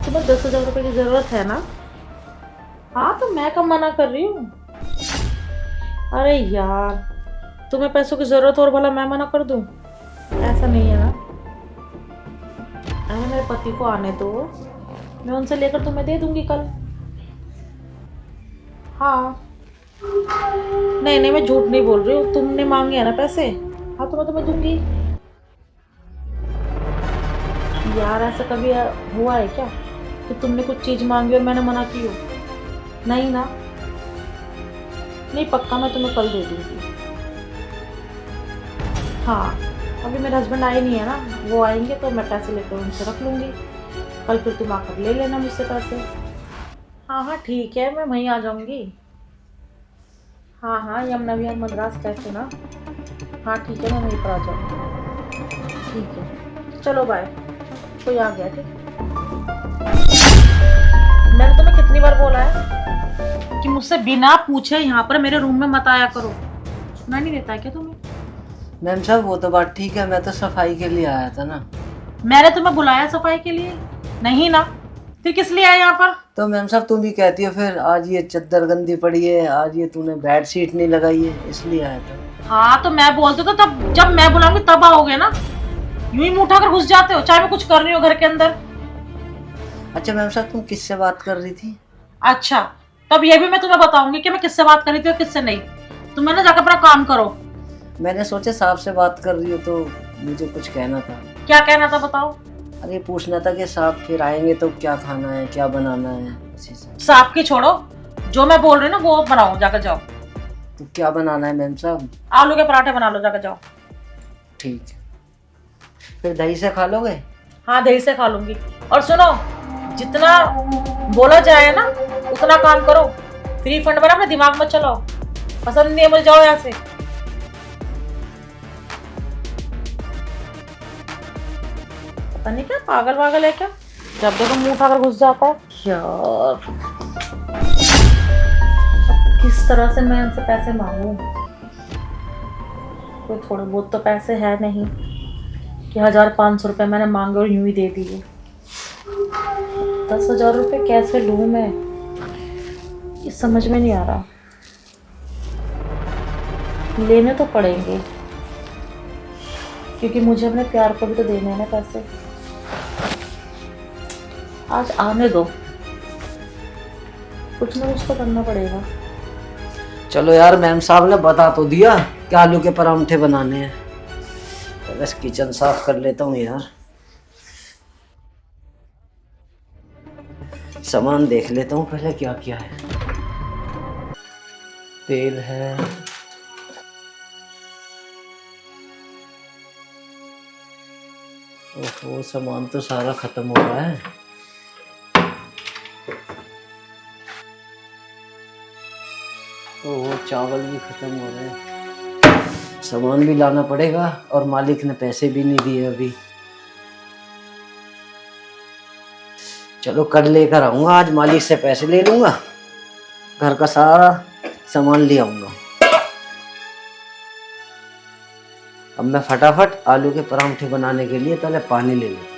तुम्हें 10,000 रुपये की जरूरत है ना? हाँ तो मैं कब मना कर रही हूँ? अरे यार, तुम्हें पैसों की जरूरत हो और भला मैं मना कर दूँ? ऐसा नहीं है ना। अरे मेरे पति को आने दो, मैं उनसे लेकर तुम्हें दे दूंगी कल। हाँ। नहीं नहीं, मैं झूठ नहीं बोल रही हूँ, तुमने मांगे हैं ना पैसे। हाँ तो मैं तुम्हें दूंगी। यार ऐसा कभी हुआ है क्या कि तुमने कुछ चीज मांगी और मैंने मना की हो? नहीं ना। नहीं, पक्का मैं तुम्हें कल दे दूंगी। हाँ, अभी मेरे हस्बैंड आए नहीं है ना, वो आएंगे तो मैं पैसे लेकर उनसे रख लूंगी। कल फिर तुम आकर ले लेना मुझसे पैसे। हाँ हाँ ठीक है, मैं वहीं आ जाऊंगी। हाँ हाँ, यमुना विहार मद्रास कैफे ना। हाँ ठीक है, मैं वहीं पर आ जाऊंगी। ठीक है, चलो बाय। कोई आ गया? ठीक। मैंने तुम्हें कितनी बार बोला है कि मुझसे बिना पूछे यहाँ पर मेरे रूम में मत आया करो? सुना नहीं देता है क्या तुम्हें? मैम साहब वो तो बात ठीक है, मैं तो सफाई के लिए आया था ना। मैंने तुम्हें बुलाया सफाई के लिए? नहीं ना। फिर किस लिए आए यहाँ पर? तो मैम साहब तुम भी कहती हो फिर, आज ये चद्दर गंदी पड़ी है, आज ये तूने बेड शीट नहीं लगाई है, इसलिए आया था। हाँ तो मैं बोलती तो तब, जब मैं बुलाऊंगी तब आओगे ना। यूं ही मुंह उठाकर घुस जाते हो, चाहे मैं कुछ कर रही हूँ घर के अंदर। अच्छा मैम साहब तुम किससे बात कर रही थी? अच्छा, तब ये भी मैं तुम्हें बताऊंगी कि मैं किससे बात कर रही थी और किससे नहीं। तुम है ना जाकर अपना काम करो। मैंने सोचा साहब से बात कर रही हो तो मुझे कुछ कहना था। क्या कहना था बताओ? अरे पूछना था कि साहब फिर आएंगे तो क्या खाना है, क्या बनाना है, इसी से। सांप की छोड़ो, जो मैं बोल रही हूँ ना वो बनाओ, जाकर जाओ। तो क्या बनाना है मैम साहब? आलू के पराठे बना लो, जाकर जाओ। ठीक है, फिर दही से खा लोगे? हाँ दही से खा लूंगी। और सुनो, जितना बोला जाए ना उतना काम करो। फ्री फंड में अपने दिमाग मत चलाओ। पसंद नहीं है मुझे, जाओ यहाँ से। पता नहीं क्या पागल वागल है क्या, जब देखो मुंह उठाकर घुस जाता है यार। अब किस तरह से मैं इनसे पैसे मांगू? कोई थोड़े बहुत तो पैसे है नहीं कि 1,500 रुपये मैंने मांगे और यूं ही दे दिए। 10,000 रुपये कैसे लूँ मैं, ये समझ में नहीं आ रहा। लेने तो पड़ेंगे क्योंकि मुझे अपने प्यार को भी तो देने हैं ना पैसे। आज आने दो, कुछ ना कुछ तो करना पड़ेगा। चलो यार, मैम साहब ने बता तो दिया कि आलू के परांठे बनाने हैं, तो बस किचन साफ कर लेता हूँ यार। सामान देख लेता हूँ पहले क्या क्या है। तेल है, ओहो सामान तो सारा खत्म हो रहा है। ओहो चावल भी खत्म हो रहे हैं, सामान भी लाना पड़ेगा और मालिक ने पैसे भी नहीं दिए अभी। चलो कल लेकर आऊंगा, आज मालिक से पैसे ले लूंगा, घर का सारा सामान ले आऊंगा। अब मैं फटाफट आलू के परांठे बनाने के लिए पहले पानी ले लेता हूं।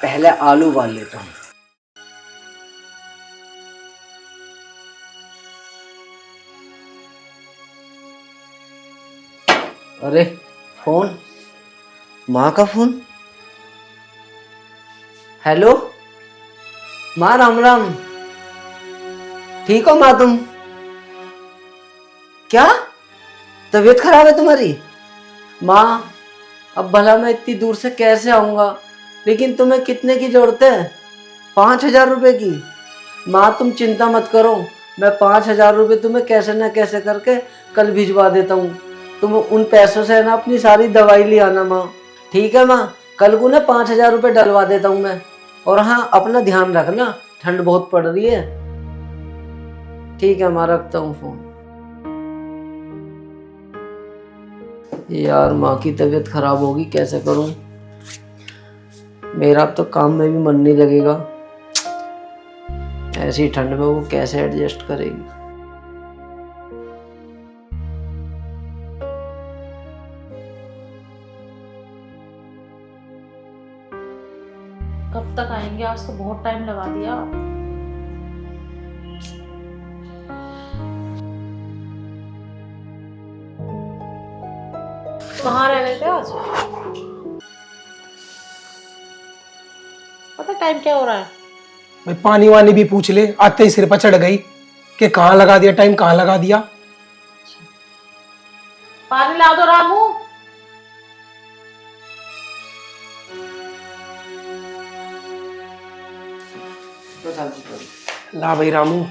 पहले आलू उबाल लेता हूँ। अरे फोन, माँ का फोन। हेलो माँ, राम राम। ठीक हो माँ तुम? क्या तबीयत खराब है तुम्हारी? माँ अब भला मैं इतनी दूर से कैसे आऊंगा, लेकिन तुम्हें कितने की जरूरत है? 5,000 रुपए की? माँ तुम चिंता मत करो, मैं 5,000 रुपये तुम्हें कैसे न कैसे करके कल भिजवा देता हूँ। तुम उन पैसों से ना अपनी सारी दवाई ले आना माँ। ठीक है माँ, कल को ना 5,000 रुपये डलवा देता हूँ मैं। और हाँ अपना ध्यान रखना, ठंड बहुत पड़ रही है। ठीक है माँ, रखता हूँ फोन। यार माँ की तबीयत खराब होगी, कैसे करूँ? मेरा अब तो काम में भी मन नहीं लगेगा, ऐसी ठंड में वो कैसे एडजस्ट करेगी? कब तक आएंगे? आज तो बहुत टाइम लगा दिया। कहाँ रह गए थे आज? पता टाइम क्या हो रहा है? भाई पानी वानी भी पूछ ले, आते ही सिर पर चढ़ गई कि कहाँ लगा दिया टाइम, कहाँ लगा दिया। पानी ला दो रामू। ला भाई रामू।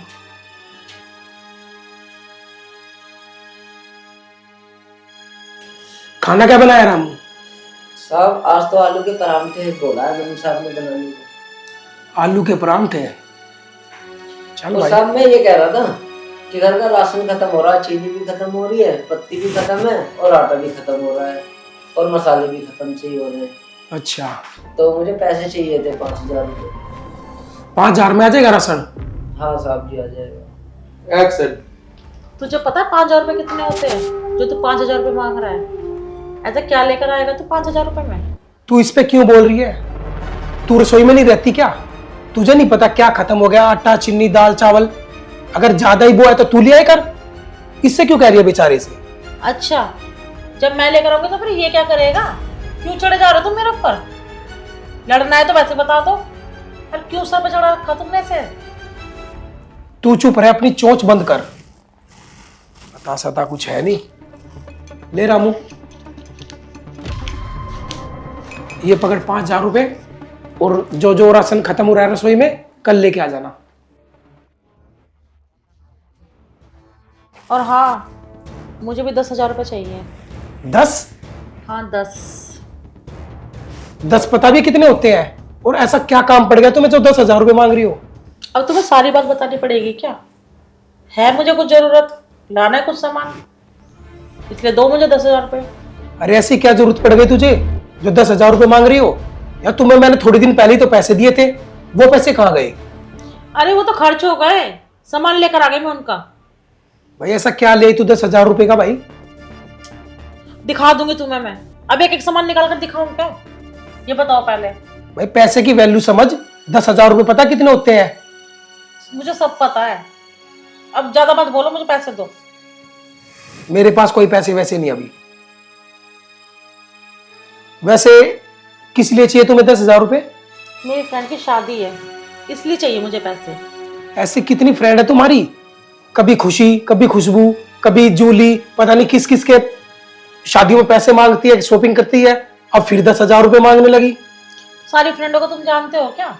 खाना क्या बनाया रामू? साहब आज तो आलू के परांठे बोला है मैंने साहब ने बनाने को। आलू के परांठे। चल तो भाई। साहब मैं ये कह रहा था कि घर का राशन खत्म हो रहा है, चीनी भी खत्म हो रही है, पत्ती भी खत्म है और आटा भी खत्म हो रहा है और मसाले भी खत्म से ही हो रहे हैं। अच्छा, तो मुझे पैसे चाहिए थे 5,000 रुपये। 5,000 में आ जाएगा राशन? हाँ साहब जी आ जाएगा। एक्शन। तुझे पता है 5,000 रुपए कितने होते हैं जो तू 5,000 रुपए मांग रहा है? ऐसा क्या लेकर आएगा तू 5,000 रुपए में? तू इस पे क्यों बोल रही है? तू रसोई में नहीं रहती क्या? तुझे नहीं पता क्या खत्म हो गया? आटा, चीनी, दाल, चावल। अगर ज्यादा ही वो है तो तू ले आए कर। इससे क्यों कह रही है बेचारे से? अच्छा, जब मैं लेकर आऊंगी तो फिर ये क्या करेगा? क्यों चढ़े जा रहे हो तुम मेरे ऊपर? लड़ना है तो वैसे बता दो, पर क्यों सर पे चढ़ा रखा तुमने से? तू चुप रहे, अपनी चोंच बंद कर। पता सता कुछ है नहीं। ले रामू, ये पकड़ 5,000 रुपए, और जो जो राशन खत्म हो रहा है रसोई में कल लेके आ जाना। और हाँ, मुझे भी 10,000 रुपए चाहिए। 10? हाँ 10। 10 पता भी कितने होते हैं? और ऐसा क्या काम पड़ गया तुम्हें जो 10,000 रुपए मांग रही हो? अब तुम्हें सारी बात बतानी पड़ेगी क्या? है मुझे कुछ जरूरत, लाना है कुछ सामान, इसलिए दो मुझे 10,000 रुपए। अरे ऐसी क्या जरूरत पड़ गई तुझे जो 10,000 रुपए मांग रही हो? या तुम्हें मैंने थोड़ी दिन पहले ही तो पैसे दिए थे, वो पैसे कहाँ गए? अरे वो तो खर्च हो गए, सामान लेकर आ गई मैं उनका। भाई ऐसा क्या ले तू 10,000 रुपए का? भाई दिखा दूंगी तुम्हें मैं। अब एक एक सामान निकाल कर दिखाऊं क्या? ये बताओ पहले। भाई पैसे की वैल्यू समझ। 10,000 रुपए पता कितने होते हैं? मुझे सब पता है, अब ज्यादा मत बोलो, मुझे पैसे दो। मेरे पास कोई पैसे वैसे नहीं अभी। वैसे किस लिए चाहिए तुम्हें 10,000 रुपए? मेरी फ्रेंड की शादी है, इसलिए चाहिए मुझे पैसे। ऐसी कितनी फ्रेंड है तुम्हारी? कभी खुशी, कभी खुशबू, कभी जूली, पता नहीं किस किस के शादियों में पैसे मांगती है, शॉपिंग करती है, अब फिर 10,000 रुपए मांगने लगी। सारी फ्रेंडों को तुम जानते हो क्या?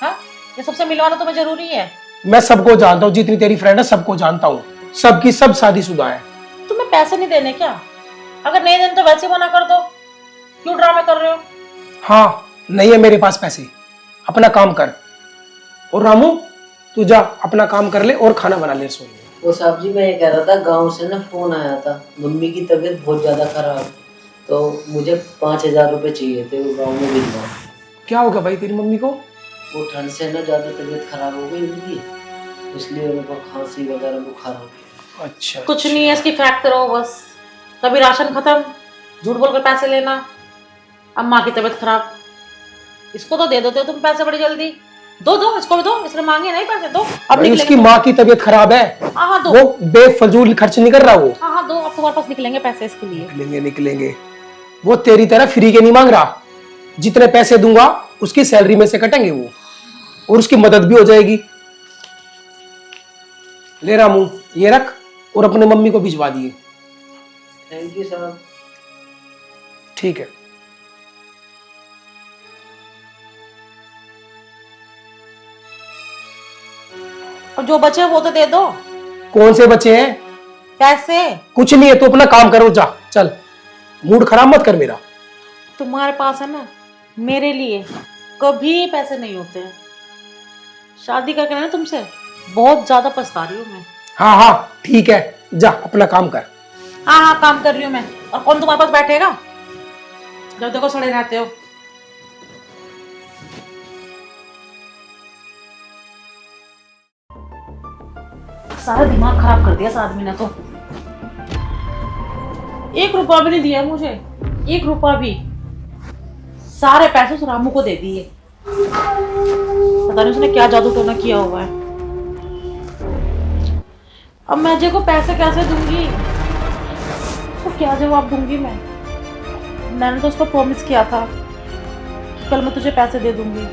हाँ, ये सबसे मिलवाना तुम्हें जरूरी है? मैं सबको जानता हूँ, जितनी तेरी फ्रेंड है सबको जानता हूँ, सबकी सब शादीशुदा है। तुम्हें पैसे नहीं देने क्या? अगर नहीं देने तो वैसे ही मना कर दो, क्यों ड्रामे कर रहे हो? हाँ, नहीं है मेरे पास पैसे, अपना काम कर। और रामू तू जा अपना काम कर ले और खाना बना ले रसोई में। वो साहब जी मैं ये कह रहा था, गांव से ना फोन आया था, मम्मी की तबीयत बहुत ज्यादा खराब, तो मुझे 5,000 रुपये चाहिए थे, वो गाँव में भिजवा। क्या होगा भाई तेरी मम्मी को? वो ठंड से ना ज्यादा तबीयत खराब हो गई उनकी, इसलिए उनको खांसी वगैरह बुखार हो गया। अच्छा, कुछ नहीं है, इसकी फैक्ट करो बस। कभी राशन खत्म, झूठ बोलकर पैसे लेना, अब माँ की तबीयत खराब, इसको तो दे देते हो तुम पैसे बड़ी जल्दी। दो दो, इसको भी दो, इसने मांगे नहीं पैसे, दो। अब भाई उसकी निकलेंगे। माँ की तबीयत खराब है, हाँ हाँ दो। वो बेफजूल खर्च नहीं कर रहा वो। हाँ हाँ दो, अब तुम्हारे पास निकलेंगे पैसे इसके लिए। निकलेंगे निकलेंगे। वो तेरी तरह फ्री के नहीं मांग रहा, जितने पैसे दूंगा उसकी सैलरी में से कटेंगे वो, और उसकी मदद भी हो जाएगी। ले रामू ये रख, और अपने मम्मी को भिजवा दिए। थैंक यू साहब। ठीक है। और जो बचे वो तो दे दो। कौन से बचे हैं? पैसे कुछ नहीं है, तू अपना काम करो, जा चल, मूड खराब मत कर मेरा। तुम्हारे पास है ना, मेरे लिए कभी पैसे नहीं होते हैं। शादी करके ना तुमसे बहुत ज्यादा पछता रही हूँ मैं। हाँ हाँ ठीक है, जा अपना काम कर। हाँ हाँ काम कर रही हूँ मैं, और कौन तुम्हारे पास बैठेगा जब देखो सड़े रहते हो। सारा दिमाग खराब कर दिया इस आदमी ने तो। 1 रुपया भी नहीं दिया मुझे, 1 रुपया भी। सारे पैसे उस रामू को दे दिए। पता नहीं उसने क्या जादू टोना किया हुआ है। अब मैं अजय को पैसे कैसे दूंगी, उसको क्या जवाब दूंगी मैं? मैंने तो उसको प्रॉमिस किया था कि कल मैं तुझे पैसे दे दूंगी।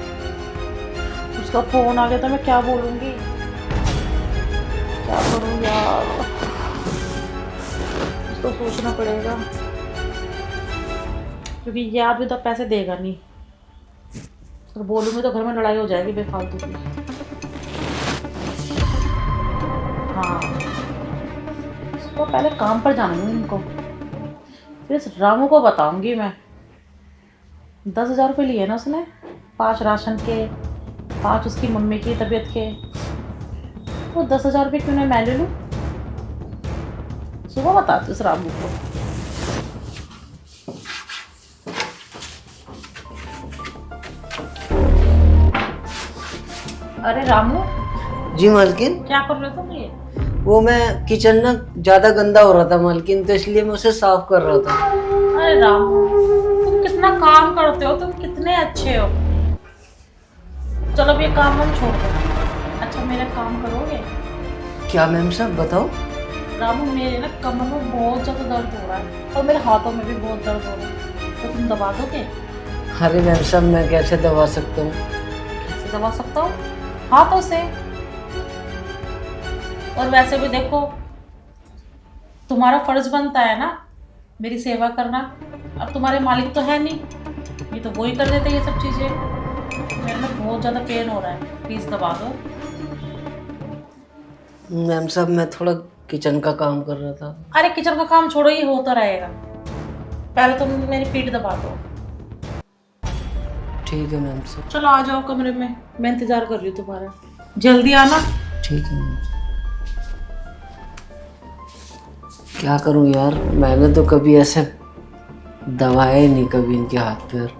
उसका फोन आ गया तो मैं क्या बोलूंगी, क्या करूं यार? उसको सोचना पड़ेगा, क्योंकि ये आदमी तो पैसे देगा नहीं। अगर बोलूंगी तो घर में लड़ाई हो जाएगी बेफालतू की। हाँ, उसको पहले काम पर जाना है इनको, फिर इस रामू को बताऊंगी मैं। 10,000 रुपये लिए ना उसने, 5 राशन के, 5 उसकी मम्मी की तबीयत के। वो 10,000 रुपये क्यों नहीं मैं ले लूँ? सुबह बताती उस रामू को। अरे रामू, जी मालकिन। क्या कर रहे हो तुम ये? वो मैं किचन ना ज्यादा गंदा हो रहा था मालकिन, तो इसलिए मैं उसे साफ कर रहा था। अरे रामू, तुम कितना काम करते हो, तुम कितने अच्छे हो। चलो अब ये काम हम छोड़ दो। अच्छा मेरा काम करोगे? क्या मैम साहब बताओ। रामू, मेरे ना कमर में बहुत ज़्यादा दर्द हो रहा है और मेरे हाथों में भी बहुत दर्द हो रहा है, तो तुम दबा दोगे? अरे मैम साहब मैं कैसे दबा सकता हूँ? कैसे दबा सकता हूँ? हाथों से। और वैसे भी देखो, तुम्हारा फर्ज बनता है ना मेरी सेवा करना। अब तुम्हारे मालिक तो है नहीं, ये तो वो ही कर देते ये सब चीज़ें। मेरे में बहुत ज़्यादा पेन हो रहा है, प्लीज़ दबा दो। मैम साहब मैं थोड़ा किचन का काम कर रहा था। अरे किचन का काम छोड़ो, ये होता रहेगा। पहले तुम मेरी पीठ दबा दो। ठीक है मैम साहब। चलो आ जाओ कमरे में, मैं इंतजार कर रही हूँ तुम्हारा, जल्दी आना। ठीक है मैम। क्या करूं यार, मैंने तो कभी ऐसे दबाए नहीं कभी इनके हाथ पैर,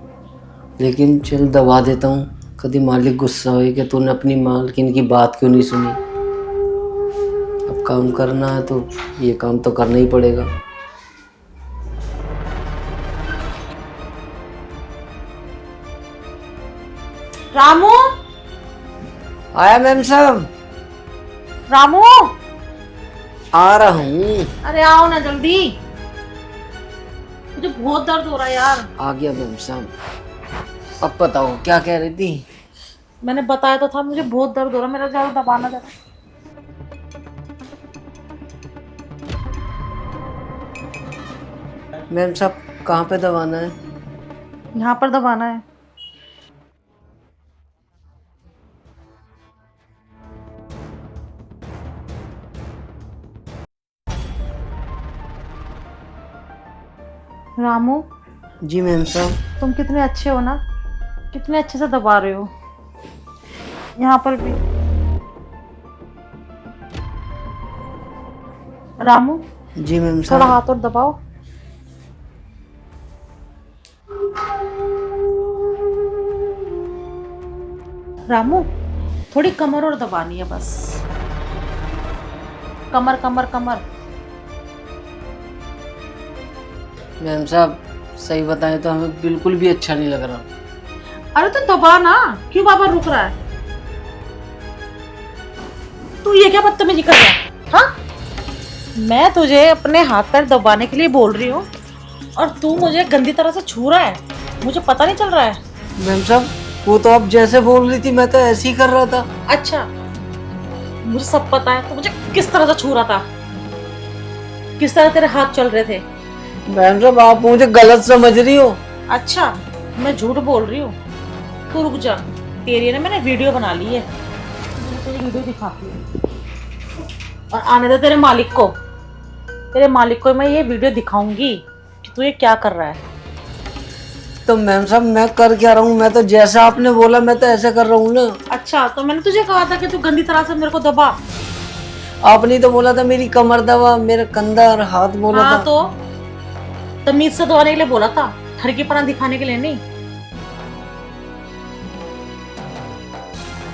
लेकिन चल दबा देता हूँ। कभी मालिक गुस्सा हो कि तूने अपनी मालकिन की बात क्यों नहीं सुनी। अब काम करना है तो ये काम तो करना ही पड़ेगा। रामू, आया मैम साहब, रामू, आ रहा हूँ। अरे आओ ना जल्दी, मुझे बहुत दर्द हो रहा है यार। आ गया मैम साहब। अब बताओ क्या कह रही थी? मैंने बताया तो था, मुझे बहुत दर्द हो रहा है, मेरा ज्यादा दबाना जरा। मैम साहब कहाँ पे दबाना है? यहाँ पर दबाना है। रामू, जी मैम साहब। तुम कितने अच्छे हो ना, कितने अच्छे से दबा रहे हो। यहाँ पर भी। रामू, जी मैम थोड़ा साहब। हाथ और दबाओ। रामू, थोड़ी कमर और दबानी है बस। कमर कमर कमर। मैम साहब सही बताएं तो हमें बिल्कुल भी अच्छा नहीं लग रहा। अरे तो दबा ना, क्यों बाबा रुक रहा है? तू ये क्या बदतमीजी कर रहा है? हाँ, मैं तुझे अपने हाथ पैर दबाने के लिए बोल रही हूँ और तू मुझे गंदी तरह से छू रहा है, मुझे पता नहीं चल रहा है। मैम साहब वो तो आप जैसे बोल रही थी मैं तो ऐसे ही कर रहा था। अच्छा, मुझे सब पता है, तो मुझे किस तरह से छू रहा था, किस तरह तेरे हाथ चल रहे थे। मैम साहब आप मुझे गलत समझ रही हो। अच्छा, मैं झूठ बोल रही हूँ? तू रुक जा, तेरी ना मैंने वीडियो बना ली है, मुझे तेरी वीडियो दिखाती हूँ। और आने दे तेरे मालिक को, तेरे मालिक को मैं ये वीडियो दिखाऊंगी कि तू ये क्या कर रहा है। तो मैम साहब मैं कर क्या रहा हूँ? मैं तो जैसा आपने बोला मैं तो ऐसा कर रहा हूँ ना। अच्छा, तो मैंने तुझे कहा था कि तू गंदी तरह से मेरे को दबा। आपने तो बोला था मेरी कमर दबा, मेरा कंधा और हाथ बोला हाँ, था। तो तमीज से दबाने के लिए बोला था, ठरकीपना दिखाने के लिए नहीं।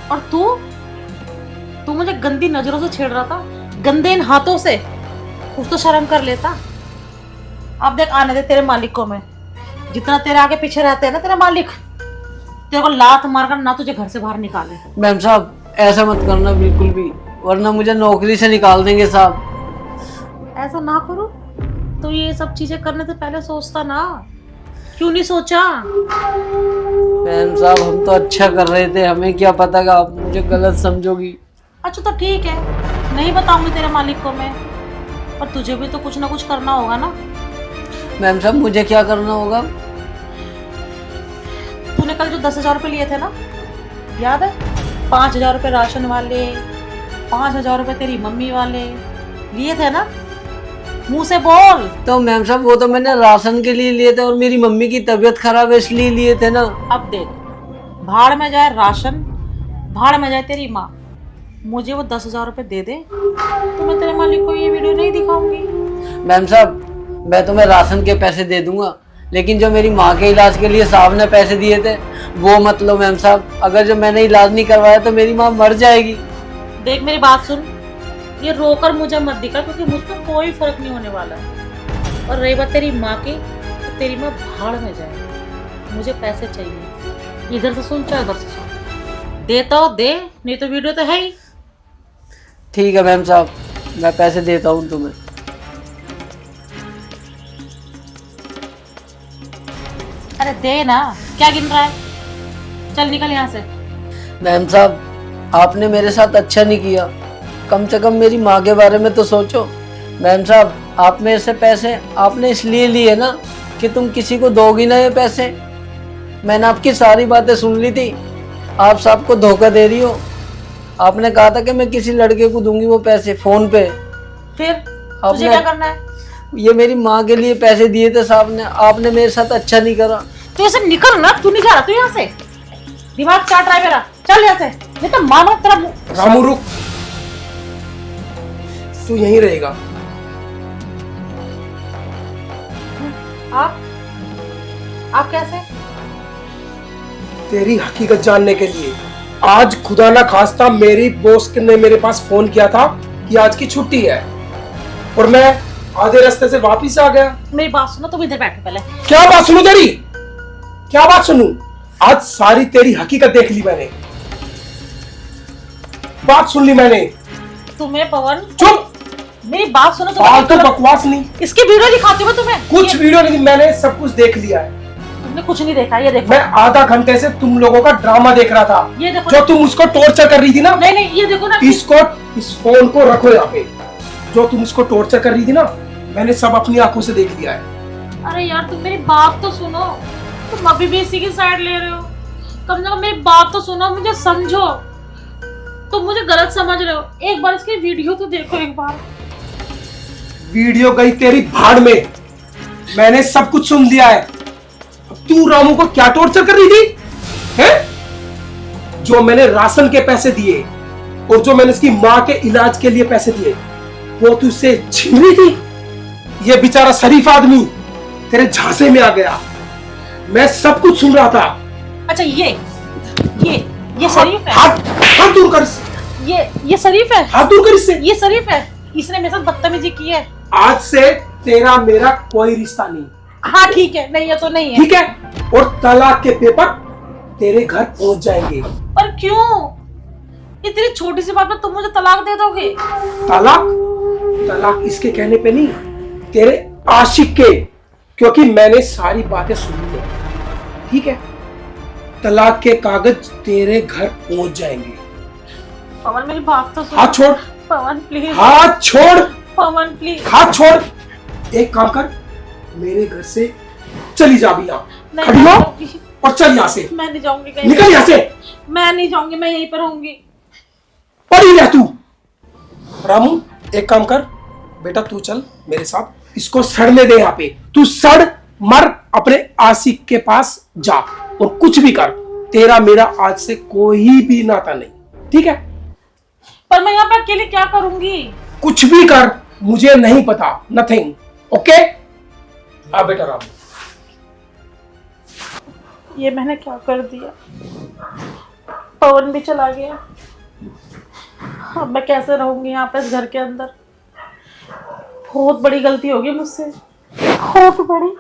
और तू मुझे गंदी नजरों से छेड़ रहा था, गंदे इन हाथों से। कुछ तो शर्म कर लेता। अब देख, आने दे तेरे मालिक को मैं। जितना तेरे आगे पीछे रहते हैं ना तेरे मालिक, तेरे को लात मारकर ना तुझे घर से बाहर निकाले। मैम साहब ऐसा मत करना बिल्कुल भी, वरना मुझे नौकरी से निकाल देंगे साहब। ऐसा ना करो तो ये सब चीजें करने से पहले सोचता ना, क्यों नहीं सोचा? मैम साहब हम तो अच्छा कर रहे थे, हमें क्या पता कि आप मुझे गलत समझोगी। अच्छा तो ठीक है, नहीं बताऊंगी तेरे मालिक को मैं, पर तुझे भी तो कुछ ना कुछ करना होगा ना। मैम साहब मुझे क्या करना होगा? तूने कल जो 10,000 रुपये लिए थे ना, याद है? 5,000 रुपये राशन वाले, 5,000 रुपये तेरी मम्मी वाले लिए थे ना, मुंह से बोल। तो मैम साहब वो तो मैंने राशन के लिए लिए थे और मेरी मम्मी की तबीयत खराब है इसलिए लिए थे ना। अब देख, भाड़ में जाए राशन, भाड़ में जाए तेरी माँ, मुझे वो 10,000 रुपये दे दे तो मैं तेरे मालिक को ये वीडियो नहीं दिखाऊंगी। मैम साहब मैं तुम्हें राशन के पैसे दे दूंगा, लेकिन जो मेरी माँ के इलाज के लिए साहब ने पैसे दिए थे वो मत लो मैम साहब। अगर जो मैंने इलाज नहीं करवाया तो मेरी माँ मर जाएगी। देख मेरी बात सुन, ये रोकर मुझे मत दिखा, क्योंकि मुझ पर कोई फर्क नहीं होने वाला। और रही बात तेरी माँ की, तो तेरी माँ भाड़ में जाए, मुझे पैसे चाहिए। इधर से सुन चाहे उधर से सुन, दे तो दे, नहीं तो वीडियो तो है ही। ठीक है मैम साहब मैं पैसे देता हूँ तुम्हें। अरे दे ना, क्या गिन रहा है? चल निकल यहाँ से। मैम साहब आपने मेरे साथ अच्छा नहीं किया, कम से कम मेरी माँ के बारे में तो सोचो। मैम साहब आप मेरे से पैसे आपने इसलिए लिए ना कि तुम किसी को दोगी ना ये पैसे। मैंने आपकी सारी बातें सुन ली थी, आप सबको धोखा दे रही हो। आपने कहा था कि मैं किसी लड़के को दूंगी वो पैसे फोन पे। फिर तुझे क्या करना है? ये मेरी माँ के लिए पैसे दिए थे साहब ने, आपने मेरे साथ अच्छा नहीं करा। तू ऐसे निकल ना, तू नहीं जा रहा तू यहाँ से, दिमाग चाट रहा है मेरा। चल यहाँ से, नहीं तो मानो तेरा मुंह। रामू रुक, तू यहीं रहेगा। आप कैसे? तेरी हकीकत जानने के लिए आज खुदा ना खास्ता मेरी बॉस ने मेरे पास फोन किया था कि आज की छुट्टी है और मैं आधे रास्ते से वापिस आ गया। मेरी बात सुनो, तुम इधर बैठो पहले। क्या बात सुनू तेरी? क्या बात सुनू? आज सारी तेरी हकीकत देख ली मैंने, बात सुन ली मैंने। तुम्हें पवन, चुप, मेरी बात सुनो। फालतू बकवास नहीं। इसकी वीडियो दिखाती हूँ तुम्हें। कुछ वीडियो नहीं, मैंने सब कुछ देख लिया है। तुमने कुछ नहीं देखा, ये देखो। मैं आधा घंटे से तुम लोगों का ड्रामा देख रहा था। ये देखो जो तुम उसको टॉर्चर कर रही थी ना। नहीं ये देखो ना। इस फोन को रखो यहाँ पे। जो तुम उसको टॉर्चर कर रही थी ना, मैंने सब अपनी आंखों से देख लिया है। अरे यार तुम मेरी बात तो सुनो, तुम अभी भी इसी की साइड ले रहे हो। कम से कम मेरी बात तो सुनो, मुझे समझो। तुम मुझे गलत समझ रहे हो, एक बार इसकी वीडियो तो देखो एक बार। वीडियो गई तेरी भाड़ में, मैंने सब कुछ सुन लिया है। अब तू रामू को क्या टॉर्चर कर रही थी हैं? जो मैंने राशन के पैसे दिए और जो मैंने इसकी माँ के इलाज के लिए पैसे दिए वो तू उससे छीन रही थी। ये बेचारा शरीफ आदमी तेरे झांसे में आ गया, मैं सब कुछ सुन रहा था। अच्छा ये शरीफ है? हाथ दूर कर। ये शरीफ है? हाथ दूर कर इससे। ये शरीफ है? इसने मेरे साथ बदतमीजी की है। आज से तेरा मेरा कोई रिश्ता नहीं। हाँ ठीक है, नहीं है तो नहीं है। ठीक है, और तलाक के पेपर तेरे घर पहुंच जाएंगे। पर क्यों? इतनी छोटी सी बात में तुम मुझे तलाक दे दोगे? तलाक इसके कहने पे नहीं, तेरे आशिक के, क्योंकि मैंने सारी बातें सुन ली है। ठीक है, तलाक के कागज तेरे घर पहुंच जाएंगे। पवन मेरी बात तो सुन। हाथ छोड़। पवन प्लीज। हाथ छोड़। पवन प्लीज। हाथ छोड़। एक काम कर, मेरे घर से चली जा भी यहाँ, नहीं, खड़ी हो नहीं, और चल यहाँ से। मैं नहीं जाऊंगी कहीं। निकल यहाँ से। मैं नहीं जाऊंगी, मैं यहीं पर रहूंगी। पड़ी रह तू। रामू एक काम कर बेटा, तू चल मेरे साथ, इसको सड़ने दे यहाँ पे। तू सड़ मर, अपने आशिक के पास जा और कुछ भी कर। तेरा मेरा आज से कोई भी नाता नहीं, ठीक है? पर मैं यहाँ पे अकेले क्या करूंगी? कुछ भी कर, मुझे नहीं पता, नथिंग। ओके आ बेटा रामू। ये मैंने क्या कर दिया? पवन भी चला गया, अब मैं कैसे रहूंगी यहाँ पे इस घर के अंदर? बहुत बड़ी गलती होगी मुझसे, बहुत बड़ी।